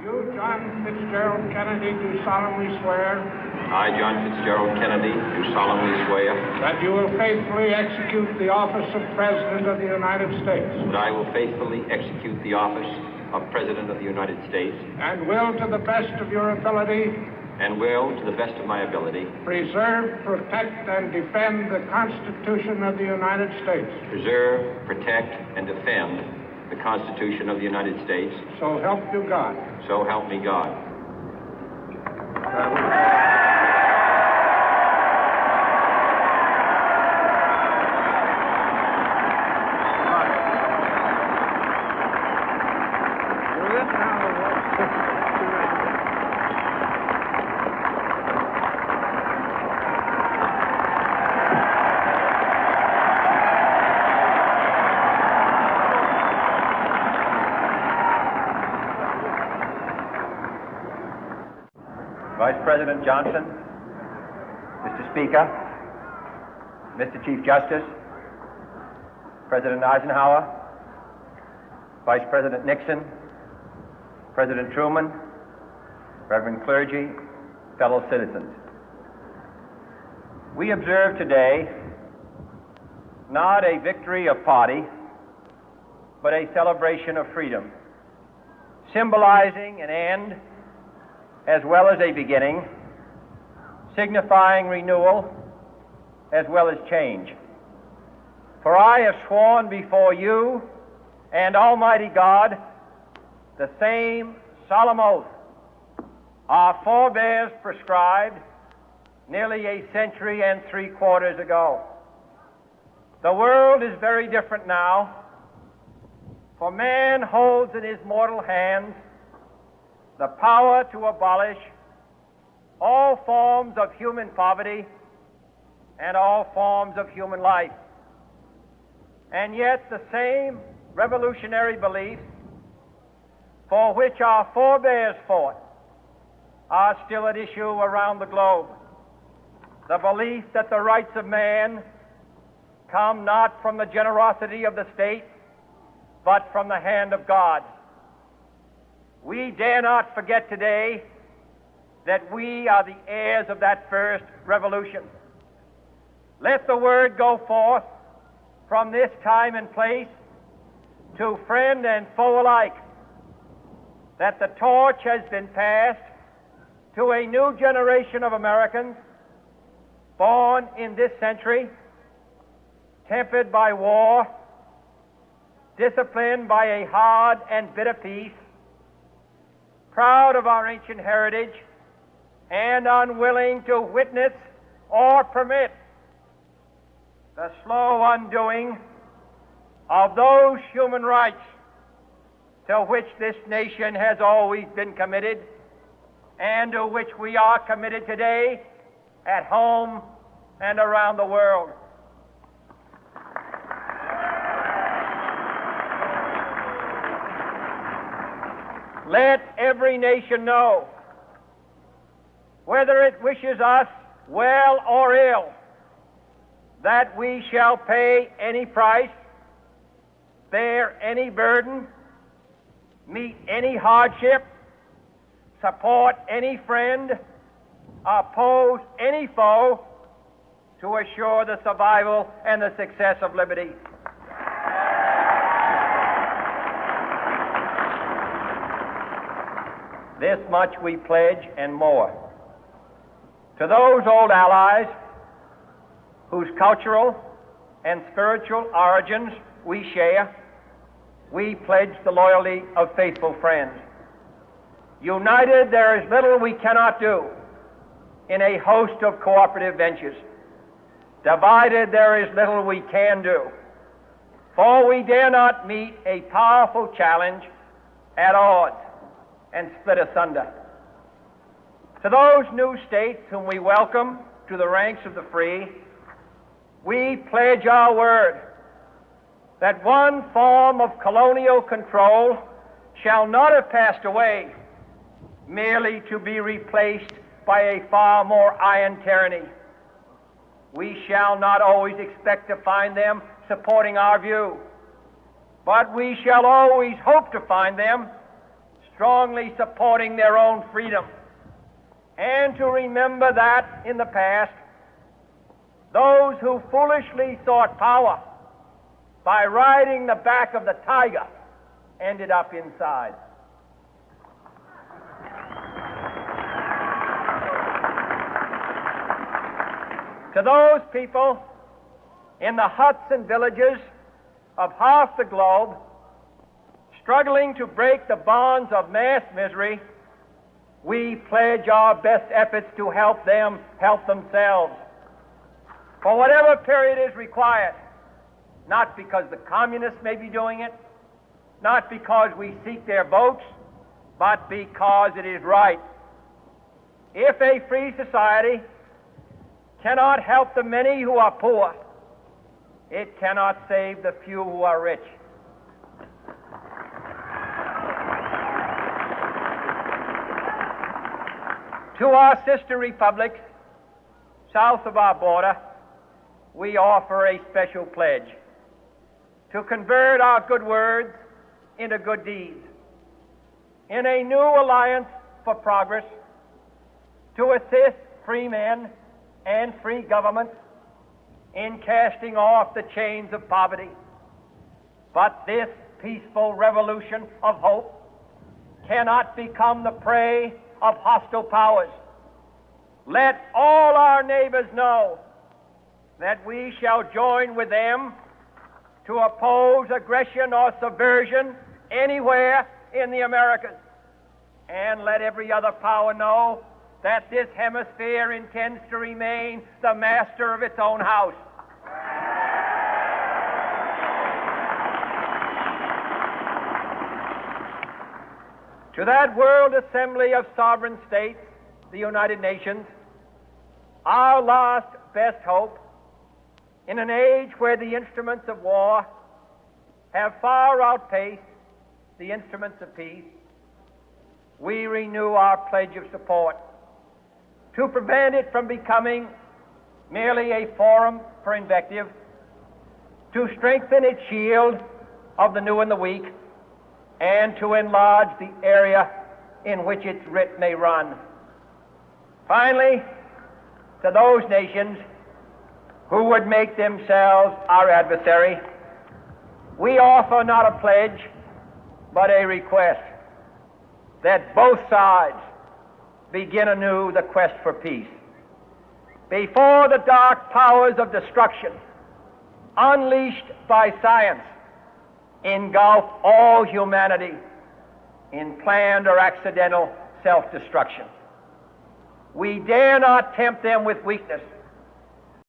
You, John Fitzgerald Kennedy, do solemnly swear. I, John Fitzgerald Kennedy, do solemnly swear. That you will faithfully execute the office of President of the United States. That I will faithfully execute the office of President of the United States. And will, to the best of your ability. And will, to the best of my ability. Preserve, protect, and defend the Constitution of the United States. Preserve, protect, and defend the Constitution of the United States. So help you God. So help me God. Vice President Johnson, Mr. Speaker, Mr. Chief Justice, President Eisenhower, Vice President Nixon, President Truman, Reverend clergy, fellow citizens. We observe today not a victory of party, but a celebration of freedom, symbolizing an end as well as a beginning, signifying renewal as well as change. For I have sworn before you and Almighty God the same solemn oath our forebears prescribed nearly a century and 3/4 ago. The world is very different now, for man holds in his mortal hands the power to abolish all forms of human poverty and all forms of human life. And yet the same revolutionary beliefs for which our forebears fought are still at issue around the globe. The belief that the rights of man come not from the generosity of the state, but from the hand of God. We dare not forget today that we are the heirs of that first revolution. Let the word go forth from this time and place to friend and foe alike that the torch has been passed to a new generation of Americans born in this century, tempered by war, disciplined by a hard and bitter peace, proud of our ancient heritage, and unwilling to witness or permit the slow undoing of those human rights to which this nation has always been committed and to which we are committed today at home and around the world. Let every nation know, whether it wishes us well or ill, that we shall pay any price, bear any burden, meet any hardship, support any friend, oppose any foe to assure the survival and the success of liberty. This much we pledge and more. To those old allies whose cultural and spiritual origins we share, we pledge the loyalty of faithful friends. United, there is little we cannot do in a host of cooperative ventures. Divided, there is little we can do, for we dare not meet a powerful challenge at odds and split asunder. To those new states whom we welcome to the ranks of the free, we pledge our word that one form of colonial control shall not have passed away, merely to be replaced by a far more iron tyranny. We shall not always expect to find them supporting our view, but we shall always hope to find them strongly supporting their own freedom, and to remember that in the past, those who foolishly sought power by riding the back of the tiger ended up inside. To those people in the huts and villages of half the globe struggling to break the bonds of mass misery, we pledge our best efforts to help them help themselves for whatever period is required, not because the communists may be doing it, not because we seek their votes, but because it is right. If a free society cannot help the many who are poor, it cannot save the few who are rich. To our sister republics south of our border, we offer a special pledge to convert our good words into good deeds, in a new alliance for progress, to assist free men and free governments in casting off the chains of poverty. But this peaceful revolution of hope cannot become the prey of hostile powers. Let all our neighbors know that we shall join with them to oppose aggression or subversion anywhere in the Americas. And let every other power know that this hemisphere intends to remain the master of its own house. To that World Assembly of Sovereign States, the United Nations, our last best hope, in an age where the instruments of war have far outpaced the instruments of peace, we renew our pledge of support to prevent it from becoming merely a forum for invective, to strengthen its shield of the new and the weak, and to enlarge the area in which its writ may run. Finally, to those nations who would make themselves our adversary, we offer not a pledge, but a request that both sides begin anew the quest for peace. Before the dark powers of destruction, unleashed by science, engulf all humanity in planned or accidental self-destruction, we dare not tempt them with weakness,